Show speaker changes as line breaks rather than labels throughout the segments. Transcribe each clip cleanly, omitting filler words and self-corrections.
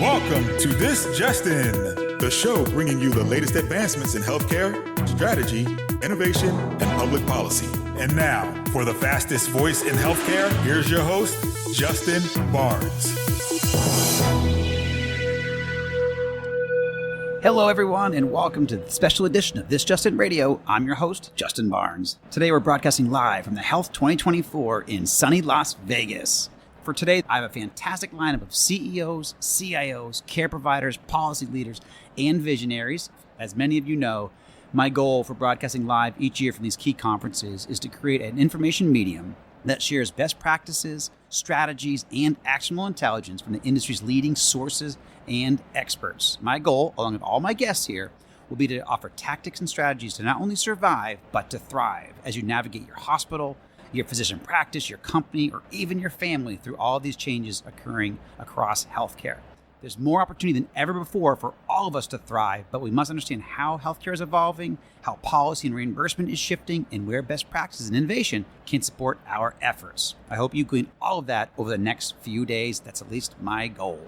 Welcome to This Just In, the show bringing you the latest advancements in healthcare, strategy, innovation, and public policy. And now, for the fastest voice in healthcare, here's your host, Justin Barnes.
Hello, everyone, and welcome to the special edition of This Just In Radio. I'm your host, Justin Barnes. Today, we're broadcasting live from the Health 2024 in sunny Las Vegas. For today, I have a fantastic lineup of CEOs, CIOs, care providers, policy leaders, and visionaries. As many of you know, my goal for broadcasting live each year from these key conferences is to create an information medium that shares best practices, strategies, and actionable intelligence from the industry's leading sources and experts. My goal, along with all my guests here, will be to offer tactics and strategies to not only survive, but to thrive as you navigate your hospital, your physician practice, your company, or even your family through all of these changes occurring across healthcare. There's more opportunity than ever before for all of us to thrive, but we must understand how healthcare is evolving, how policy and reimbursement is shifting, and where best practices and innovation can support our efforts. I hope you glean all of that over the next few days. That's at least my goal.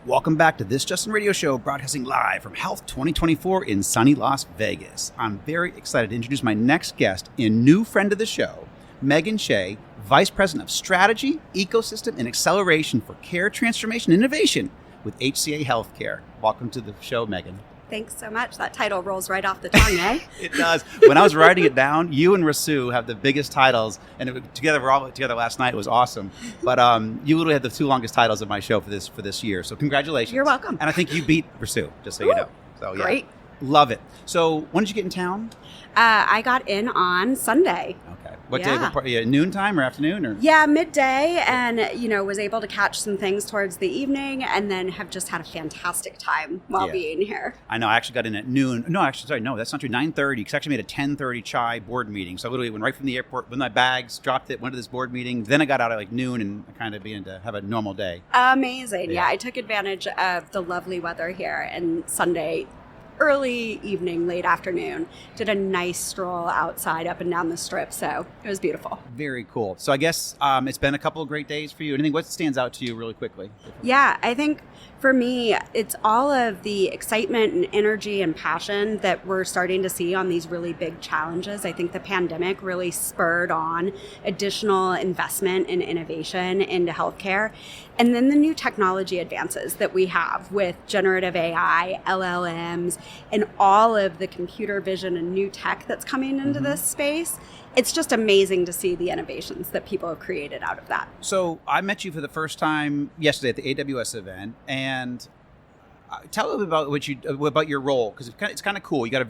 Welcome back to This Just In Radio Show, broadcasting live from Health 2024 in sunny Las Vegas. I'm very excited to introduce my next guest and new friend of the show, Megan Shea, Vice President of Strategy, Ecosystem, and Acceleration for Care Transformation and Innovation with HCA Healthcare. Welcome to the show, Megan.
Thanks so much. That title rolls right off the tongue, eh?
It does. When I was writing it down, you and Rasu have the biggest titles, and we're all together last night. It was awesome. But you literally had the two longest titles of my show for this year. So congratulations.
You're welcome.
And I think you beat Rasu, just so you know. So yeah,
great.
Love it. So when did you get in town?
I got in on Sunday.
Okay. What day? Noontime or afternoon? Or?
Yeah, midday, and was able to catch some things towards the evening, and then have just had a fantastic time while being here.
I know. I actually got in at noon. No, that's not true. 9:30. Because I actually made a 10:30 chai board meeting. So I literally went right from the airport with my bags, dropped it, went to this board meeting. Then I got out at like noon, and I kind of began to have a normal day.
Amazing. Yeah, I took advantage of the lovely weather here, and Sunday early evening, late afternoon, did a nice stroll outside up and down the strip. So it was beautiful.
Very cool. So I guess it's been a couple of great days for you. Anything, what stands out to you really quickly?
Yeah, I think for me, it's all of the excitement and energy and passion that we're starting to see on these really big challenges. I think the pandemic really spurred on additional investment and innovation into healthcare. And then the new technology advances that we have with generative AI, LLMs, and all of the computer vision and new tech that's coming into this space. It's just amazing to see the innovations that people have created out of that. So
I met you for the first time yesterday at the AWS event, and tell a little bit about your role, because it's kind of cool. You got a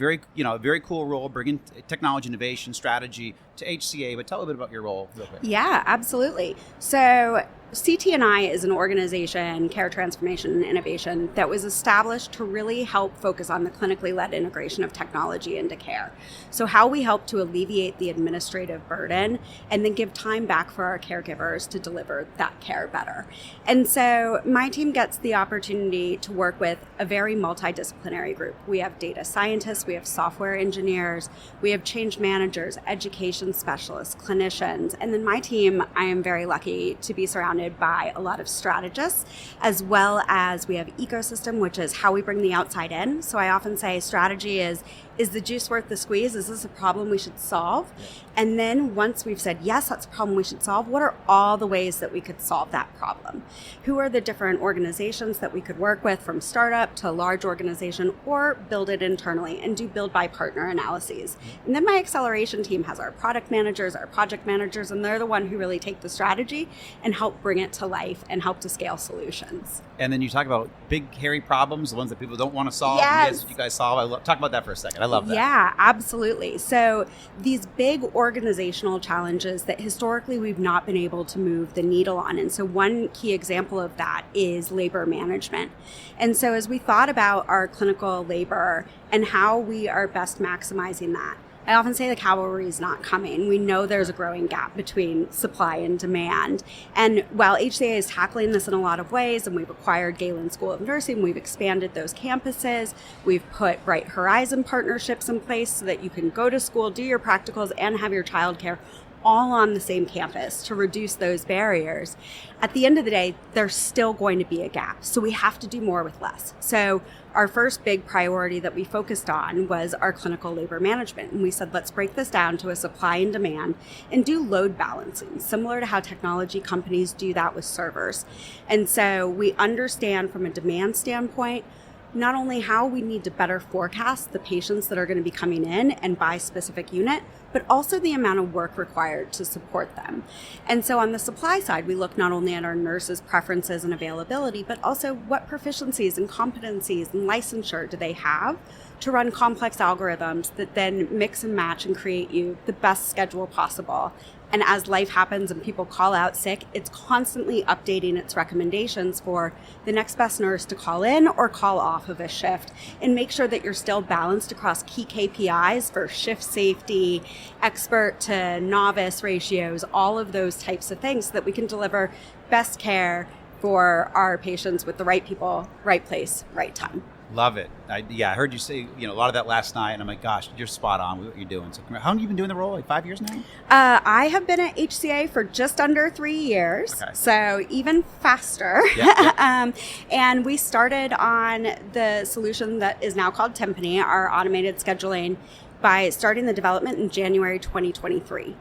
very cool role bringing technology, innovation, strategy to HCA. But tell a bit about your role real quick.
Yeah, absolutely. So CT&I is an organization, Care Transformation and Innovation, that was established to really help focus on the clinically led integration of technology into care. So how we help to alleviate the administrative burden and then give time back for our caregivers to deliver that care better. And so my team gets the opportunity to work with a very multidisciplinary group. We have data scientists, we have software engineers, we have change managers, education specialists, clinicians, and then my team, I am very lucky to be surrounded by a lot of strategists, as well as we have ecosystem, which is how we bring the outside in. So I often say strategy is the juice worth the squeeze? Is this a problem we should solve? And then once we've said, yes, that's a problem we should solve, what are all the ways that we could solve that problem? Who are the different organizations that we could work with, from startup to large organization, or build it internally and do build by partner analyses? And then my acceleration team has our product managers, our project managers, and they're the one who really take the strategy and help bring it to life and help to scale solutions.
And then you talk about big, hairy problems, the ones that people don't want to solve.
Yes.
You guys solve. Talk about that for a second. I love that.
Yeah, absolutely. So these big organizational challenges that historically we've not been able to move the needle on. And so one key example of that is labor management. And so as we thought about our clinical labor and how we are best maximizing that, I often say the cavalry is not coming. We know there's a growing gap between supply and demand. And while HCA is tackling this in a lot of ways, and we've acquired Galen School of Nursing, we've expanded those campuses, we've put Bright Horizon partnerships in place so that you can go to school, do your practicals, and have your childcare all on the same campus to reduce those barriers, at the end of the day, there's still going to be a gap. So we have to do more with less. So our first big priority that we focused on was our clinical labor management. And we said, let's break this down to a supply and demand and do load balancing, similar to how technology companies do that with servers. And so we understand from a demand standpoint, not only how we need to better forecast the patients that are going to be coming in and by specific unit, but also the amount of work required to support them. And so on the supply side, we look not only at our nurses' preferences and availability, but also what proficiencies and competencies and licensure do they have to run complex algorithms that then mix and match and create you the best schedule possible. And as life happens and people call out sick, it's constantly updating its recommendations for the next best nurse to call in or call off of a shift, and make sure that you're still balanced across key KPIs for shift safety, expert to novice ratios, all of those types of things, so that we can deliver best care for our patients with the right people, right place, right time.
Love it. I heard you say, a lot of that last night, and I'm like, gosh, you're spot on with what you're doing. So how long have you been doing the role? Like 5 years now?
I have been at HCA for just under 3 years, so even faster.
Yeah.
And we started on the solution that is now called Timpani, our automated scheduling, by starting the development in January 2023.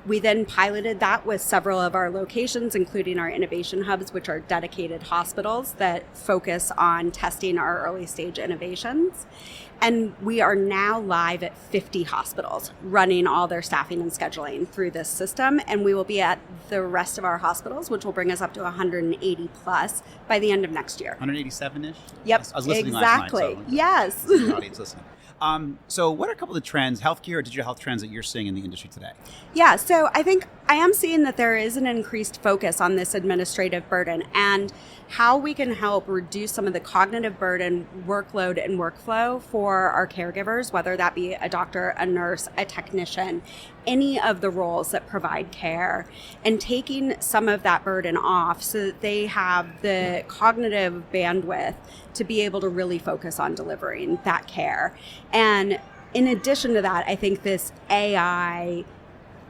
We then piloted that with several of our locations, including our innovation hubs, which are dedicated hospitals that focus on testing our early stage innovations. And we are now live at 50 hospitals running all their staffing and scheduling through this system. And we will be at the rest of our hospitals, which will bring us up to 180 plus by the end of next year.
187-ish?
Yep,
I was listening
exactly.
last night. So
yes.
The audience listening. So what are a couple of the trends, healthcare or digital health trends that you're seeing in the industry today?
Yeah, so I think I am seeing that there is an increased focus on this administrative burden and how we can help reduce some of the cognitive burden, workload, and workflow for our caregivers, whether that be a doctor, a nurse, a technician, any of the roles that provide care, and taking some of that burden off so that they have the cognitive bandwidth to be able to really focus on delivering that care. And in addition to that, I think this AI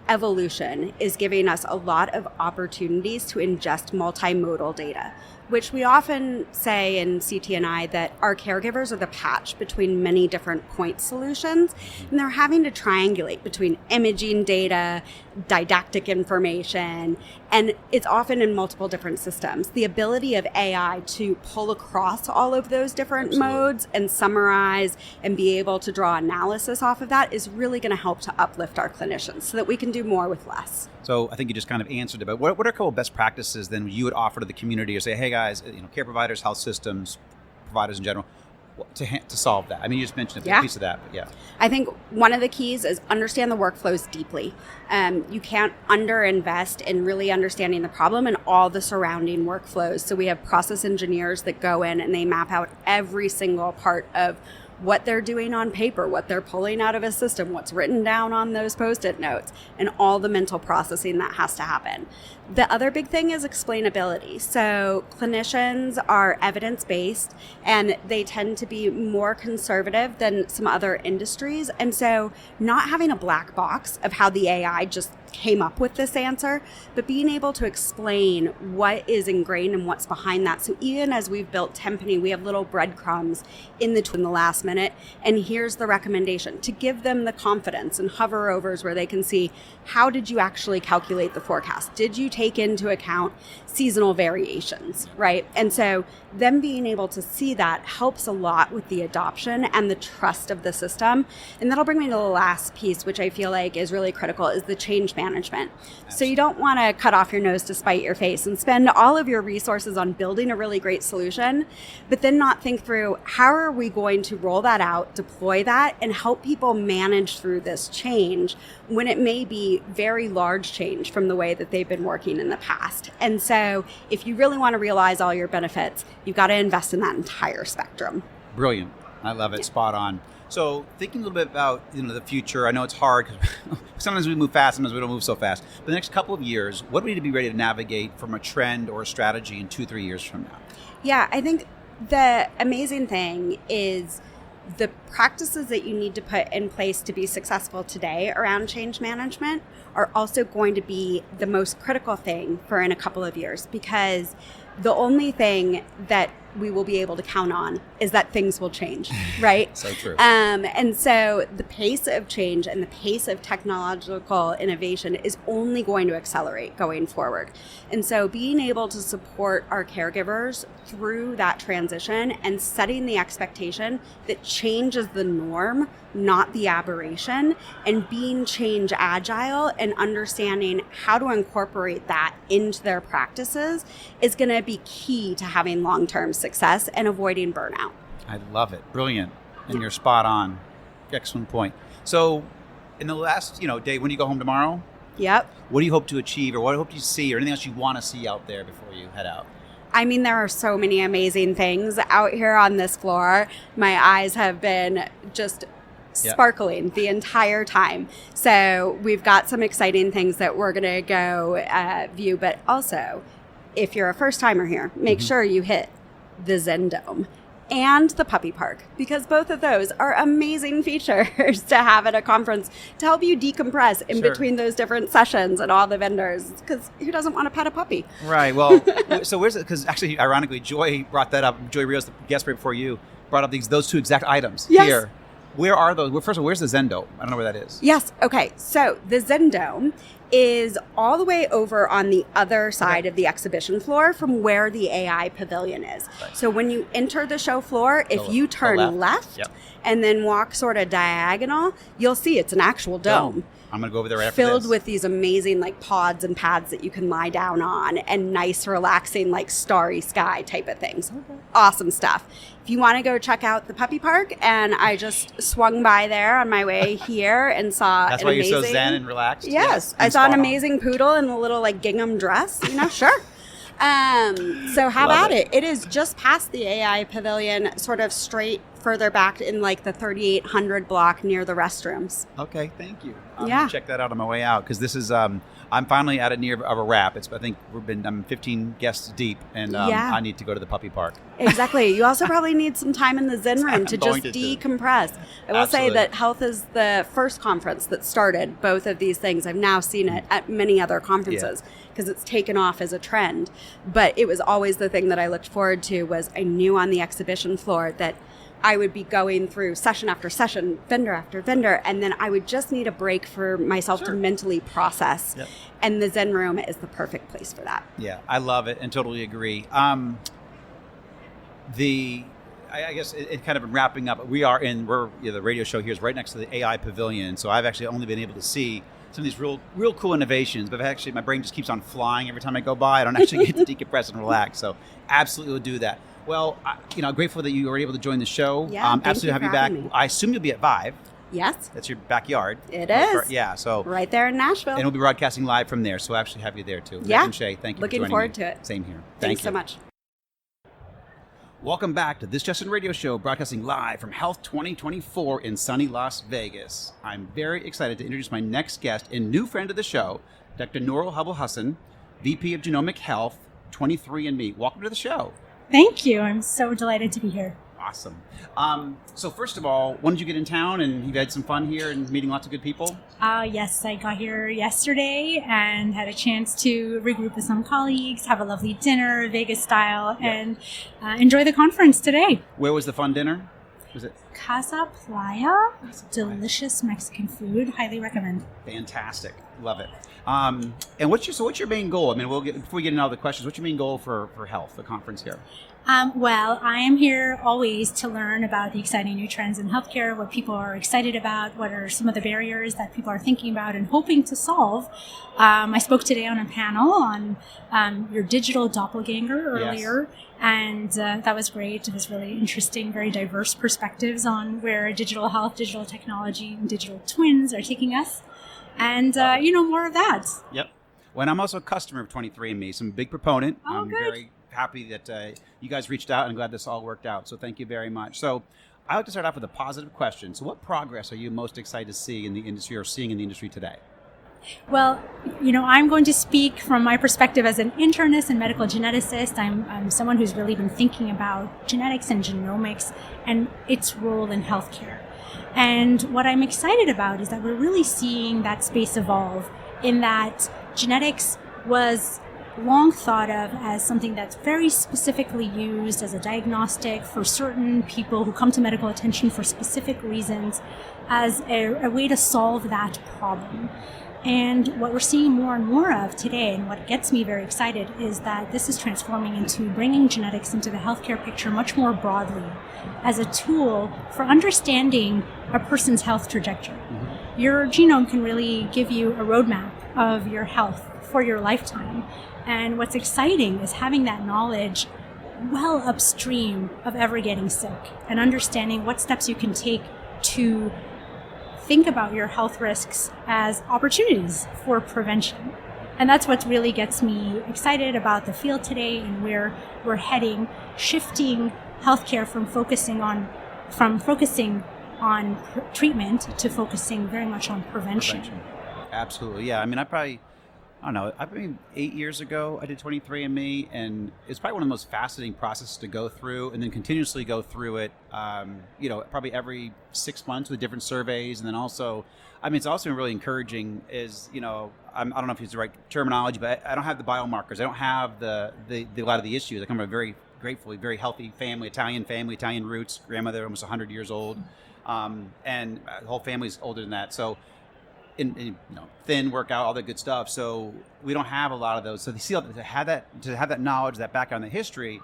evolution is giving us a lot of opportunities to ingest multimodal data, which we often say in CT&I that our caregivers are the patch between many different point solutions, and they're having to triangulate between imaging data, didactic information, and it's often in multiple different systems. The ability of AI to pull across all of those different modes and summarize and be able to draw analysis off of that is really going to help to uplift our clinicians so that we can do more with less.
So I think you just kind of answered it, but what are a couple of best practices then you would offer to the community or say, hey guys, care providers, health systems, providers in general, to solve that? I mean, you just mentioned a piece of that, but yeah.
I think one of the keys is understand the workflows deeply. You can't underinvest in really understanding the problem and all the surrounding workflows. So we have process engineers that go in and they map out every single part of what they're doing on paper, what they're pulling out of a system, what's written down on those Post-it notes, and all the mental processing that has to happen. The other big thing is explainability. So clinicians are evidence-based and they tend to be more conservative than some other industries. And so not having a black box of how the AI just came up with this answer, but being able to explain what is ingrained and what's behind that. So even as we've built Timpani, we have little breadcrumbs in the last minute, and here's the recommendation to give them the confidence and hover overs where they can see, how did you actually calculate the forecast? Did you take into account seasonal variations, right? And so them being able to see that helps a lot with the adoption and the trust of the system. And that'll bring me to the last piece, which I feel like is really critical, is the change management. Absolutely. So you don't want to cut off your nose to spite your face and spend all of your resources on building a really great solution, but then not think through, how are we going to roll that out, deploy that, and help people manage through this change when it may be very large change from the way that they've been working in the past. And so if you really want to realize all your benefits, you've got to invest in that entire spectrum.
Brilliant. I love it. Yeah. Spot on. So thinking a little bit about the future, I know it's hard because sometimes we move fast, sometimes we don't move so fast. But the next couple of years, what do we need to be ready to navigate from a trend or a strategy in 2-3 years from now?
Yeah, I think the amazing thing is the practices that you need to put in place to be successful today around change management are also going to be the most critical thing for in a couple of years, because the only thing that we will be able to count on is that things will change, right?
So true.
And so the pace of change and the pace of technological innovation is only going to accelerate going forward. And so being able to support our caregivers through that transition and setting the expectation that change is the norm, not the aberration, and being change agile and understanding how to incorporate that into their practices is going to be key to having long-term success and avoiding burnout.
I love it. Brilliant. And you're spot on. Excellent point. So in the last, day, when you go home tomorrow,
Yep.
what do you hope to achieve, or what hope do you see, or anything else you want to see out there before you head out?
I mean, there are so many amazing things out here on this floor. My eyes have been just sparkling the entire time. So we've got some exciting things that we're going to go view. But also, if you're a first timer here, make sure you hit the Zen Dome and the Puppy Park, because both of those are amazing features to have at a conference to help you decompress in between those different sessions and all the vendors, because who doesn't want to pet a puppy?
Right. Well, so where's it? Because actually, ironically, Joy brought that up. Joy Rios, the guest right before you, brought up those two exact items here. Where are those? Well, first of all, where's the Zen Dome? I don't know where that is.
Yes. Okay. So the Zen Dome is all the way over on the other side of the exhibition floor from where the AI pavilion is.
Right.
So when you enter the show floor, if you turn left and then walk sort of diagonal, you'll see it's an actual dome.
I'm going to go over there right after this.
Filled with these amazing pods and pads that you can lie down on, and nice, relaxing, starry sky type of things. Awesome stuff. If you want to go check out the Puppy Park, and I just swung by there on my way here and saw
That's why you're so zen and relaxed?
Yes. I saw an amazing poodle in a little gingham dress. Sure. So how about it? It is just past the AI pavilion, sort of straight further back in the 3800 block near the restrooms.
Okay, thank you. I'm going to check that out on my way out, because this is, I'm finally at near of a wrap. I think I'm 15 guests deep, and I need to go to the Puppy Park.
Exactly. You also probably need some time in the Zen room to just decompress. I will say that Health is the first conference that started both of these things. I've now seen it at many other conferences because it's taken off as a trend. But it was always the thing that I looked forward to. Was I knew on the exhibition floor that I would be going through session after session, vendor after vendor, and then I would just need a break for myself to mentally process. Yep. And the Zen room is the perfect place for that. Yeah,
I love it and totally agree. I guess it kind of wrapping up. The radio show here is right next to the AI pavilion, so I've actually only been able to see some of these real cool innovations, but actually my brain just keeps on flying every time I go by. I don't actually get to decompress and relax, so absolutely will do that. Well, grateful that you were able to join the show.
Yeah,
absolutely have you back.
Me.
I assume you'll be at Vive.
Yes.
That's your backyard.
It is.
Yeah, so
right there in Nashville.
And we'll be broadcasting live from there, so I'll actually have you there too.
Yeah.
Megan Shea, thank you
Looking
for joining
forward
me.
to it.
Same here.
Thanks so much.
Welcome back to This Justin Radio Show, broadcasting live from Health 2024 in sunny Las Vegas. I'm very excited to introduce my next guest and new friend of the show, Dr. Noura Abul-Husn, VP of Genomic Health, 23andMe. Welcome to the show.
Thank you. I'm so delighted to be here.
Awesome. So first of all, when did you get in town, and you've had some fun here and meeting lots of good people?
Yes, I got here yesterday and had a chance to regroup with some colleagues, have a lovely dinner, Vegas style, and enjoy the conference today.
Where was the fun dinner? Was it?
Casa Playa. Delicious Mexican food. Highly recommend.
Fantastic. Love it. And what's your main goal? I mean, before we get into all the questions, what's your main goal for Health, the conference here?
Well, I am here always to learn about the exciting new trends in healthcare, what people are excited about, what are some of the barriers that people are thinking about and hoping to solve. I spoke today on a panel on your digital doppelganger earlier, and that was great. It was really interesting, very diverse perspectives on where digital health, digital technology, and digital twins are taking us. And, more of that.
Yep. Well, I'm also a customer of 23andMe, some big proponent. I'm
good.
Very happy that you guys reached out, and I'm glad this all worked out. So thank you very much. So I like to start off with a positive question. So what progress are you most excited to see in the industry or seeing in the industry today?
Well, I'm going to speak from my perspective as an internist and medical geneticist. I'm someone who's really been thinking about genetics and genomics and its role in healthcare. And what I'm excited about is that we're really seeing that space evolve, in that genetics was long thought of as something that's very specifically used as a diagnostic for certain people who come to medical attention for specific reasons, as a way to solve that problem. And what we're seeing more and more of today, and what gets me very excited, is that this is transforming into bringing genetics into the healthcare picture much more broadly as a tool for understanding a person's health trajectory. Mm-hmm. Your genome can really give you a roadmap of your health for your lifetime. And what's exciting is having that knowledge well upstream of ever getting sick and understanding what steps you can take to think about your health risks as opportunities for prevention. And that's what really gets me excited about the field today and where we're heading, shifting healthcare from focusing on treatment to focusing very much on prevention.
Absolutely. Yeah. I don't know. 8 years ago, I did 23andMe, and it's probably one of the most fascinating processes to go through, and then continuously go through it, probably every 6 months with different surveys. And then also, it's also been really encouraging is, I don't know if it's the right terminology, but I don't have the biomarkers. I don't have the lot of the issues. I come from a very gratefully, very healthy family, Italian roots, grandmother almost 100 years old. And the whole family's older than that. So, thin, workout, all that good stuff. So we don't have a lot of those. So to have that knowledge, that background, the history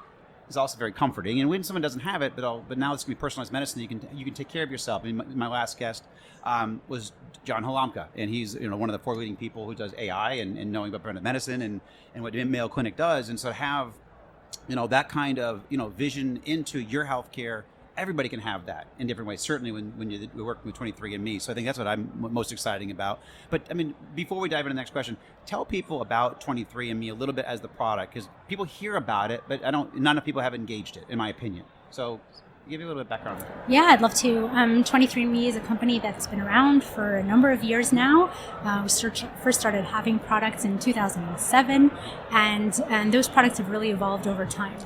is also very comforting. And when someone doesn't have it, but now it's going to be personalized medicine, you can take care of yourself. My last guest was John Halamka, and he's one of the 4 leading people who does AI and knowing about preventive medicine and what Mayo Clinic does. And so to have that kind of vision into your healthcare. Everybody can have that in different ways, certainly when you're working with 23andMe. So I think that's what I'm most exciting about. But before we dive into the next question, tell people about 23andMe a little bit as the product, because people hear about it, but not enough people have engaged it, in my opinion. So give me a little bit of background.
Yeah, I'd love to. 23andMe is a company that's been around for a number of years now. We first started having products in 2007, and those products have really evolved over time.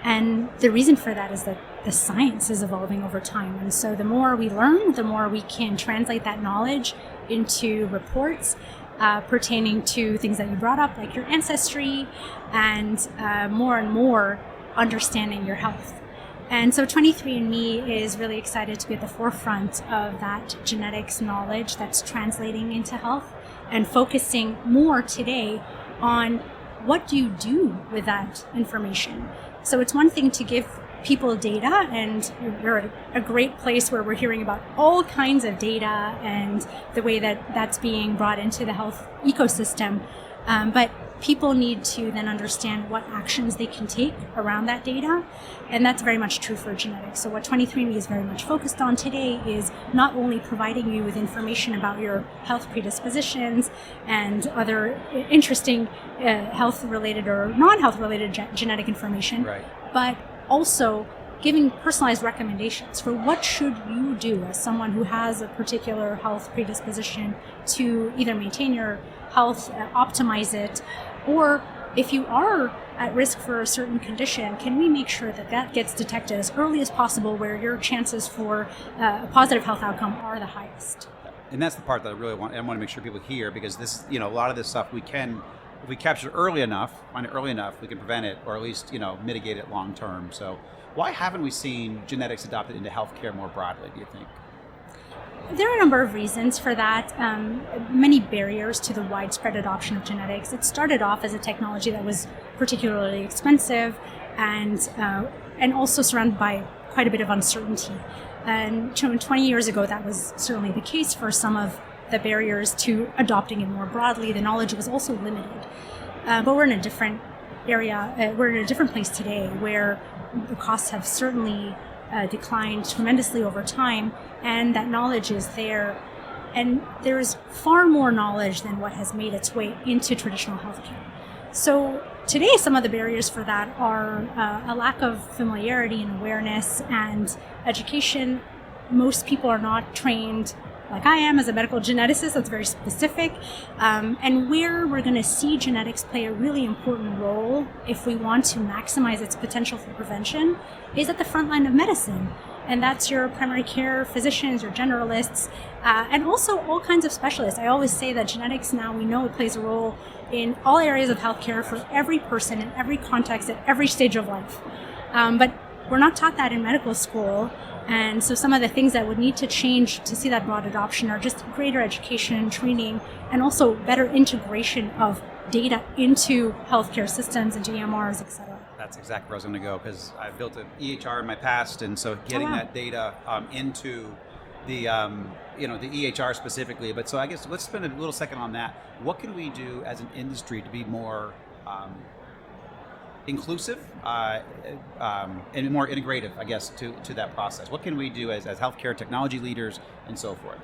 And the reason for that is that the science is evolving over time. And so the more we learn, the more we can translate that knowledge into reports pertaining to things that you brought up, like your ancestry, and more understanding your health. And so 23andMe is really excited to be at the forefront of that genetics knowledge that's translating into health, and focusing more today on what do you do with that information. So it's one thing to give people data, and we're at a great place where we're hearing about all kinds of data and the way that that's being brought into the health ecosystem. But people need to then understand what actions they can take around that data, and that's very much true for genetics. So what 23andMe is very much focused on today is not only providing you with information about your health predispositions and other interesting health-related or non-health-related genetic information, right, but also giving personalized recommendations for what should you do as someone who has a particular health predisposition to either maintain your health, optimize it, or if you are at risk for a certain condition, can we make sure that that gets detected as early as possible, where your chances for a positive health outcome are the highest.
And that's the part that I want to make sure people hear, because this, a lot of this stuff we can, if we capture early enough, find it early enough, we can prevent it, or at least, mitigate it long term. So why haven't we seen genetics adopted into healthcare more broadly, do you think?
There are a number of reasons for that. Many barriers to the widespread adoption of genetics. It started off as a technology that was particularly expensive and also surrounded by quite a bit of uncertainty. And 20 years ago, that was certainly the case for some of the barriers to adopting it more broadly. The knowledge was also limited. But we're in a different area. We're in a different place today, where the costs have certainly declined tremendously over time, and that knowledge is there. And there's far more knowledge than what has made its way into traditional healthcare. So today, some of the barriers for that are a lack of familiarity and awareness and education. Most people are not trained like I am as a medical geneticist, that's very specific. And where we're going to see genetics play a really important role if we want to maximize its potential for prevention is at the front line of medicine. And that's your primary care physicians, your generalists, and also all kinds of specialists. I always say that genetics now, we know it plays a role in all areas of healthcare for every person in every context at every stage of life. But we're not taught that in medical school. And so some of the things that would need to change to see that broad adoption are just greater education, training, and also better integration of data into healthcare systems, into EMRs, et cetera.
That's exactly where I was going to go, because I built an EHR in my past, and so getting that data into the the EHR specifically. But so I guess let's spend a little second on that. What can we do as an industry to be more inclusive and more integrative, I guess, to that process? What can we do as healthcare technology leaders and so forth?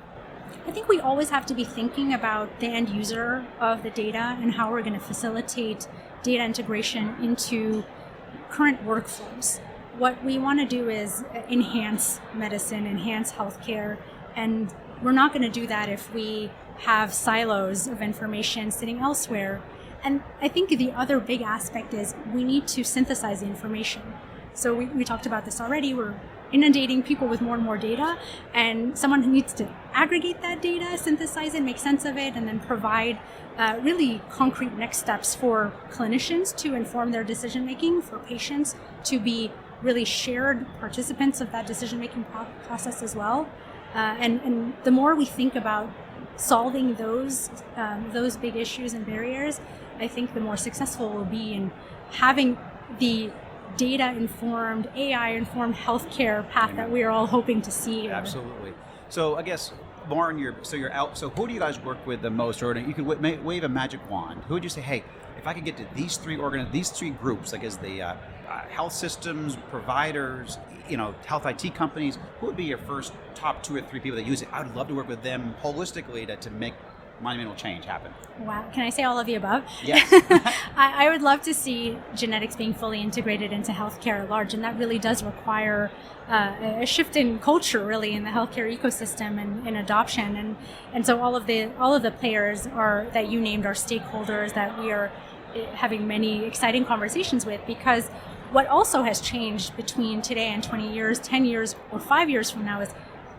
I think we always have to be thinking about the end user of the data and how we're going to facilitate data integration into current workflows. What we want to do is enhance medicine, enhance healthcare, and we're not going to do that if we have silos of information sitting elsewhere. And I think the other big aspect is we need to synthesize the information. So we talked about this already. We're inundating people with more and more data, and someone who needs to aggregate that data, synthesize it, make sense of it, and then provide really concrete next steps for clinicians to inform their decision making, for patients to be really shared participants of that decision making process as well. And the more we think about solving those big issues and barriers, I think the more successful we'll be in having the data-informed, AI-informed healthcare path that we are all hoping to see here.
Absolutely. So I guess, Lauren, you're out. So who do you guys work with the most? Or you could wave a magic wand. Who would you say, hey, if I could get to these three groups, like as the health systems, providers, health IT companies, who would be your first top 2 or 3 people that use it? I would love to work with them holistically to make monumental change happen.
Wow. Can I say all of the above?
Yes.
I would love to see genetics being fully integrated into healthcare at large, and that really does require a shift in culture, really, in the healthcare ecosystem and adoption. And so all of the players that you named are stakeholders that we are having many exciting conversations with, because what also has changed between today and 20 years, 10 years, or 5 years from now is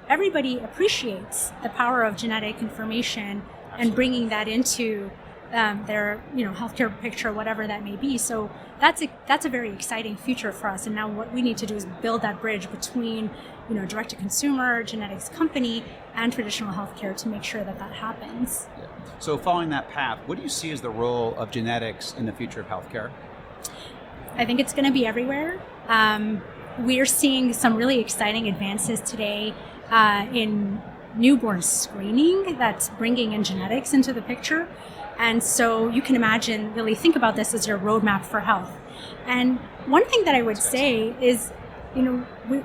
everybody appreciates the power of genetic information and bringing that into their healthcare picture, whatever that may be. So that's a very exciting future for us. And now what we need to do is build that bridge between direct to consumer, genetics company, and traditional healthcare to make sure that happens.
Yeah. So following that path, what do you see as the role of genetics in the future of healthcare?
I think it's going to be everywhere. We're seeing some really exciting advances today in newborn screening that's bringing in genetics into the picture. And so you can imagine, really think about this as your roadmap for health. And one thing that I would say is,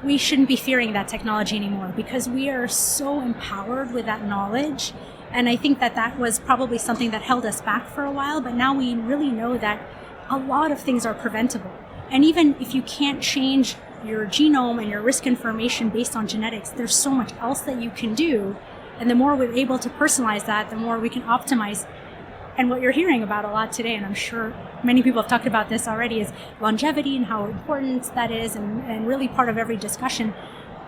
we shouldn't be fearing that technology anymore, because we are so empowered with that knowledge. And I think that was probably something that held us back for a while, but now we really know that a lot of things are preventable. And even if you can't change your genome and your risk information based on genetics, there's so much else that you can do. And the more we're able to personalize that, the more we can optimize. And what you're hearing about a lot today, and I'm sure many people have talked about this already, is longevity and how important that is, and really part of every discussion.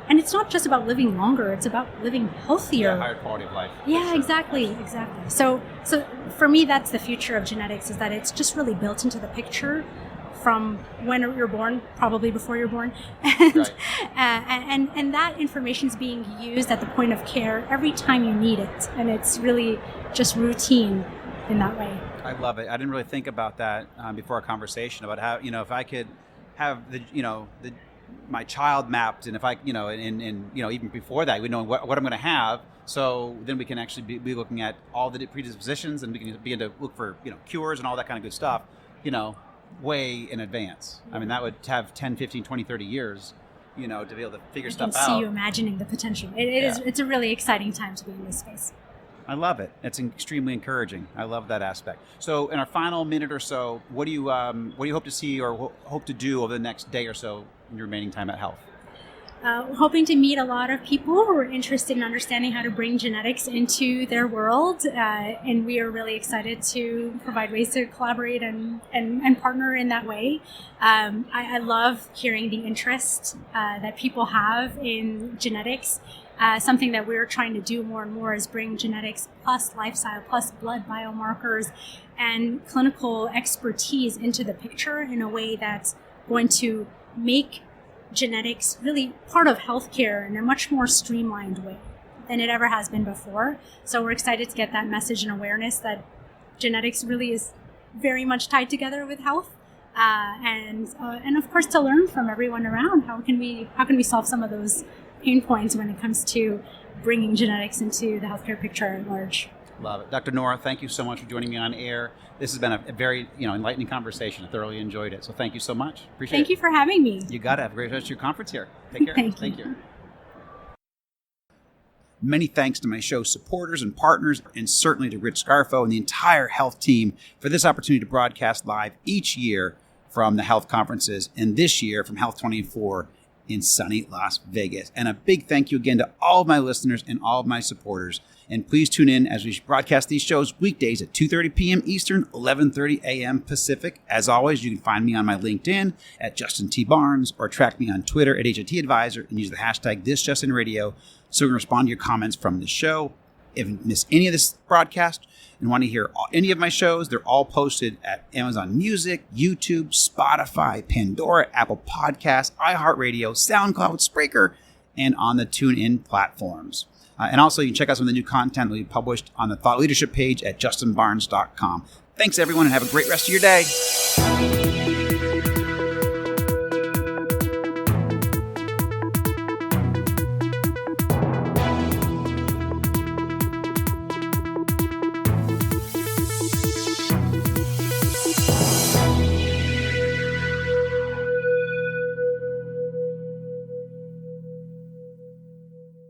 And it's not just about living longer, it's about living healthier.
Yeah, higher quality of life.
Yeah,
sure.
exactly. So for me, that's the future of genetics, is that it's just really built into the picture from when you're born, probably before you're born. And,
right.
and that information is being used at the point of care every time you need it. And it's really just routine in that way.
I love it. I didn't really think about that before our conversation about how, if I could have my child mapped, and if I, even before that, we know what I'm going to have. So then we can actually be looking at all the predispositions, and we can begin to look for, cures and all that kind of good stuff, way in advance. I mean, that would have 10, 15, 20, 30 years, to be able to figure stuff out.
I can see you imagining the potential. It's a really exciting time to be in this space.
I love it. It's extremely encouraging. I love that aspect. So in our final minute or so, what do you hope to see or hope to do over the next day or so in your remaining time at Health?
hoping to meet a lot of people who are interested in understanding how to bring genetics into their world. And we are really excited to provide ways to collaborate and partner in that way. I love hearing the interest that people have in genetics. Something that we're trying to do more and more is bring genetics plus lifestyle plus blood biomarkers and clinical expertise into the picture in a way that's going to make genetics really part of healthcare in a much more streamlined way than it ever has been before. So we're excited to get that message and awareness that genetics really is very much tied together with health, and of course to learn from everyone around how can we solve some of those pain points when it comes to bringing genetics into the healthcare picture at large.
Love it. Dr. Noura, thank you so much for joining me on air. This has been a very enlightening conversation. I thoroughly enjoyed it. So thank you so much. Appreciate it.
Thank you for having me.
You got to have a great rest of your conference here. Take care.
Thank you.
Many thanks to my show's supporters and partners, and certainly to Rich Scarfo and the entire health team for this opportunity to broadcast live each year from the health conferences, and this year from Health 24 in sunny Las Vegas. And a big thank you again to all of my listeners and all of my supporters. And please tune in as we broadcast these shows weekdays at 2:30 p.m. Eastern, 11:30 a.m. Pacific. As always, you can find me on my LinkedIn at Justin T. Barnes, or track me on Twitter at HLT Advisor and use the hashtag ThisJustinRadio so we can respond to your comments from the show. If you miss any of this broadcast and want to hear any of my shows, they're all posted at Amazon Music, YouTube, Spotify, Pandora, Apple Podcasts, iHeartRadio, SoundCloud, Spreaker, and on the TuneIn platforms. And also, you can check out some of the new content that we published on the Thought Leadership page at justinbarnes.com. Thanks, everyone, and have a great rest of your day.